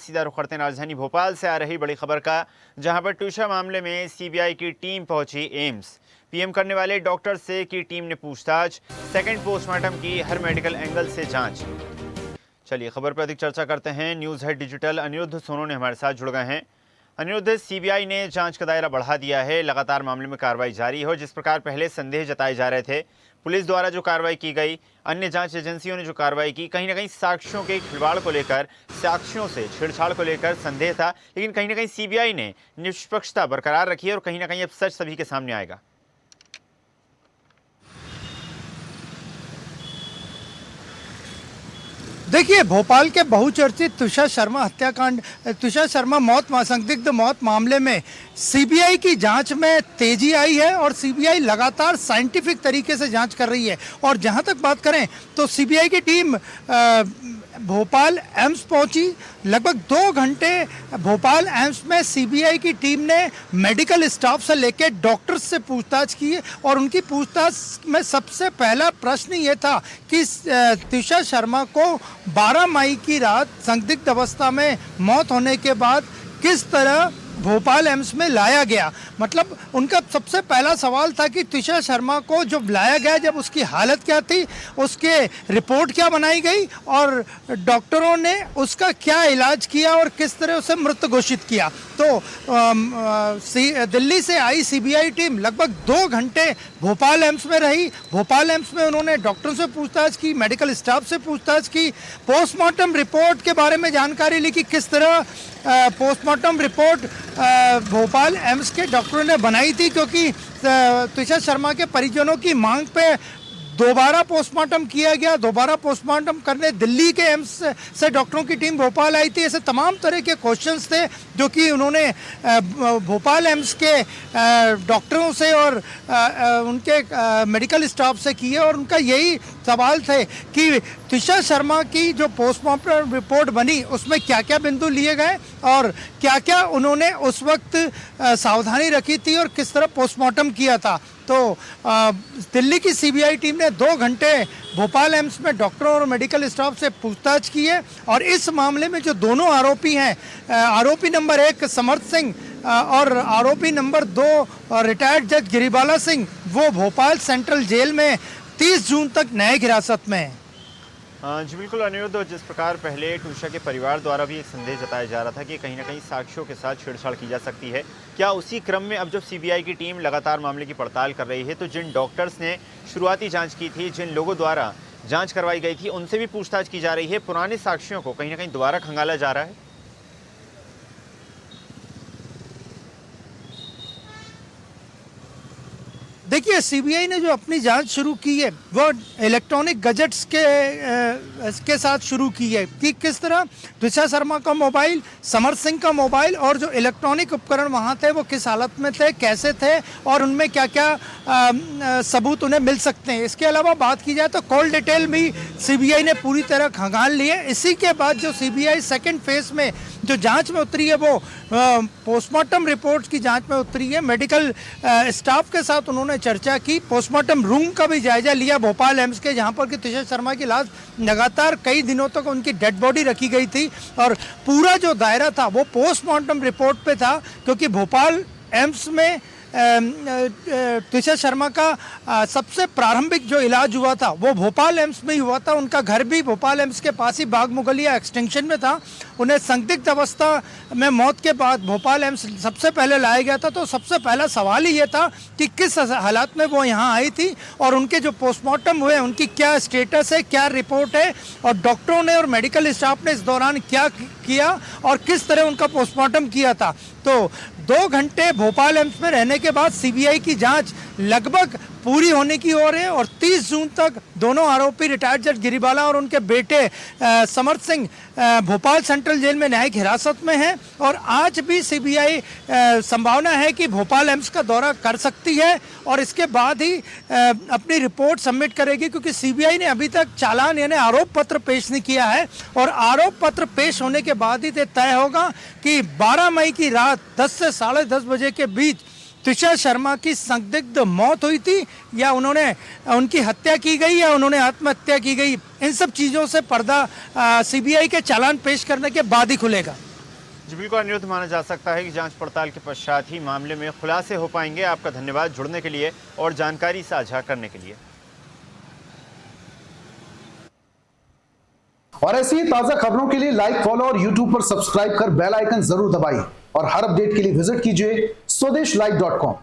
सीधा रुख करते हैं राजधानी भोपाल से आ रही बड़ी खबर का, जहां पर ट्यूशा मामले में सीबीआई की टीम पहुंची एम्स। पीएम करने वाले डॉक्टर से की टीम ने पूछताछ, सेकंड पोस्टमार्टम की हर मेडिकल एंगल से जांच। चलिए खबर पर अधिक चर्चा करते हैं। News head digital Anirudh Sonu ने हमारे साथ जुड़ गए हैं। अनिरुद्ध, सीबीआई ने जांच का दायरा बढ़ा दिया है, लगातार मामले में कार्रवाई जारी है। जिस प्रकार पहले संदेह जताए जा रहे थे, पुलिस द्वारा जो कार्रवाई की गई, अन्य जांच एजेंसियों ने जो कार्रवाई की, कहीं ना कहीं साक्ष्यों के खिलवाड़ को लेकर, साक्ष्यों से छेड़छाड़ को लेकर संदेह था, लेकिन कहीं ना कहीं सीबीआई ने निष्पक्षता बरकरार रखी है और कहीं ना कहीं अब सच सभी के सामने आएगा। देखिए, भोपाल के बहुचर्चित तुषार शर्मा संदिग्ध मौत मामले में सीबीआई की जांच में तेजी आई है और सीबीआई लगातार साइंटिफिक तरीके से जांच कर रही है। और जहां तक बात करें तो सीबीआई की टीम भोपाल एम्स पहुंची। लगभग 2 घंटे भोपाल एम्स में सीबीआई की टीम ने मेडिकल स्टाफ से लेकर डॉक्टर्स से पूछताछ की और उनकी पूछताछ में सबसे पहला प्रश्न ये था कि तुषार शर्मा को 12 मई की रात संदिग्ध अवस्था में मौत होने के बाद किस तरह भोपाल एम्स में लाया गया। मतलब उनका सबसे पहला सवाल था कि तुषार शर्मा को जब लाया गया, जब उसकी हालत क्या थी, उसके रिपोर्ट क्या बनाई गई और डॉक्टरों ने उसका क्या इलाज किया और किस तरह उसे मृत घोषित किया। तो दिल्ली से आई सीबीआई टीम लगभग 2 घंटे भोपाल एम्स में रही। भोपाल एम्स में उन्होंने डॉक्टरों से पूछताछ की, मेडिकल स्टाफ से पूछताछ की, पोस्टमार्टम रिपोर्ट के बारे में जानकारी ली कि किस तरह पोस्टमार्टम रिपोर्ट भोपाल एम्स के डॉक्टरों ने बनाई थी, क्योंकि तुषार शर्मा के परिजनों की मांग पे दोबारा पोस्टमार्टम किया गया। दोबारा पोस्टमार्टम करने दिल्ली के एम्स से डॉक्टरों की टीम भोपाल आई थी। ऐसे तमाम तरह के क्वेश्चंस थे जो कि उन्होंने भोपाल एम्स के डॉक्टरों से और उनके मेडिकल स्टाफ से किए और उनका यही सवाल थे कि तुषार शर्मा की जो पोस्टमार्टम रिपोर्ट बनी उसमें क्या क्या बिंदु लिए गए और क्या क्या उन्होंने उस वक्त सावधानी रखी थी और किस तरह पोस्टमार्टम किया था। तो दिल्ली की सीबीआई टीम ने 2 घंटे भोपाल एम्स में डॉक्टरों और मेडिकल स्टाफ से पूछताछ की है और इस मामले में जो दोनों आरोपी हैं, आरोपी नंबर 1 समर्थ सिंह और आरोपी नंबर 2 रिटायर्ड जज गिरिबाला सिंह, वो भोपाल सेंट्रल जेल में 30 जून तक न्यायिक हिरासत में है। जी बिल्कुल अनिरुद्ध, जिस प्रकार पहले ट्यूशा के परिवार द्वारा भी एक संदेह जताया जा रहा था कि कहीं ना कहीं साक्ष्यों के साथ छेड़छाड़ की जा सकती है, क्या उसी क्रम में अब जब सीबीआई की टीम लगातार मामले की पड़ताल कर रही है तो जिन डॉक्टर्स ने शुरुआती जांच की थी, जिन लोगों द्वारा जांच करवाई गई थी, उनसे भी पूछताछ की जा रही है, पुराने साक्ष्यों को कहीं ना कहीं दोबारा खंगाला जा रहा है? देखिए, सीबीआई ने जो अपनी जांच शुरू की है वो इलेक्ट्रॉनिक गैजेट्स के साथ शुरू की है कि किस तरह तुषार शर्मा का मोबाइल, समर्थ सिंह का मोबाइल और जो इलेक्ट्रॉनिक उपकरण वहाँ थे वो किस हालत में थे, कैसे थे और उनमें क्या क्या सबूत उन्हें मिल सकते हैं। इसके अलावा बात की जाए तो कॉल डिटेल भी सीबीआई ने पूरी तरह खंगाल ली है। इसी के बाद जो सीबीआई सेकेंड फेज में जो जांच में उतरी है वो पोस्टमार्टम रिपोर्ट की जांच में उतरी है। मेडिकल स्टाफ के साथ उन्होंने चर्चा की, पोस्टमार्टम रूम का भी जायजा लिया भोपाल एम्स के, जहां पर कि तुषार शर्मा की लाश लगातार कई दिनों तक उनकी डेड बॉडी रखी गई थी और पूरा जो दायरा था वो पोस्टमार्टम रिपोर्ट पे था, क्योंकि भोपाल एम्स में तुषार शर्मा का सबसे प्रारंभिक जो इलाज हुआ था वो भोपाल एम्स में ही हुआ था। उनका घर भी भोपाल एम्स के पास ही बाग मुगलिया एक्सटेंशन में था। उन्हें संदिग्ध अवस्था में मौत के बाद भोपाल एम्स सबसे पहले लाया गया था। तो सबसे पहला सवाल ही ये था कि किस हालात में वो यहाँ आई थी और उनके जो पोस्टमार्टम हुए उनकी क्या स्टेटस है, क्या रिपोर्ट है और डॉक्टरों ने और मेडिकल स्टाफ ने इस दौरान क्या किया और किस तरह उनका पोस्टमार्टम किया था। तो 2 घंटे भोपाल एम्स में रहने के बाद सीबीआई की जांच लगभग पूरी होने की ओर है और 30 जून तक दोनों आरोपी रिटायर्ड जज गिरिबाला और उनके बेटे समर्थ सिंह भोपाल सेंट्रल जेल में न्यायिक हिरासत में हैं और आज भी सीबीआई संभावना है कि भोपाल एम्स का दौरा कर सकती है और इसके बाद ही अपनी रिपोर्ट सबमिट करेगी, क्योंकि सीबीआई ने अभी तक चालान यानी आरोप पत्र पेश नहीं किया है और आरोप पत्र पेश होने के बाद ही तय होगा कि 12 मई की रात 10 से 10:30 बजे के बीच तुषार शर्मा की संदिग्ध मौत हुई थी या उनकी हत्या की गई या उन्होंने आत्महत्या की गई। इन सब चीज़ों से पर्दा सीबीआई के चालान पेश करने के बाद ही खुलेगा। जी बिल्कुल अनिरुद्ध, माना जा सकता है कि जांच पड़ताल के पश्चात ही मामले में खुलासे हो पाएंगे। आपका धन्यवाद जुड़ने के लिए और जानकारी साझा करने के लिए। और ऐसी ही ताजा खबरों के लिए लाइक, फॉलो और यूट्यूब पर सब्सक्राइब कर बेल आइकन जरूर दबाइए और हर अपडेट के लिए विजिट कीजिए स्वदेशलाइव.com।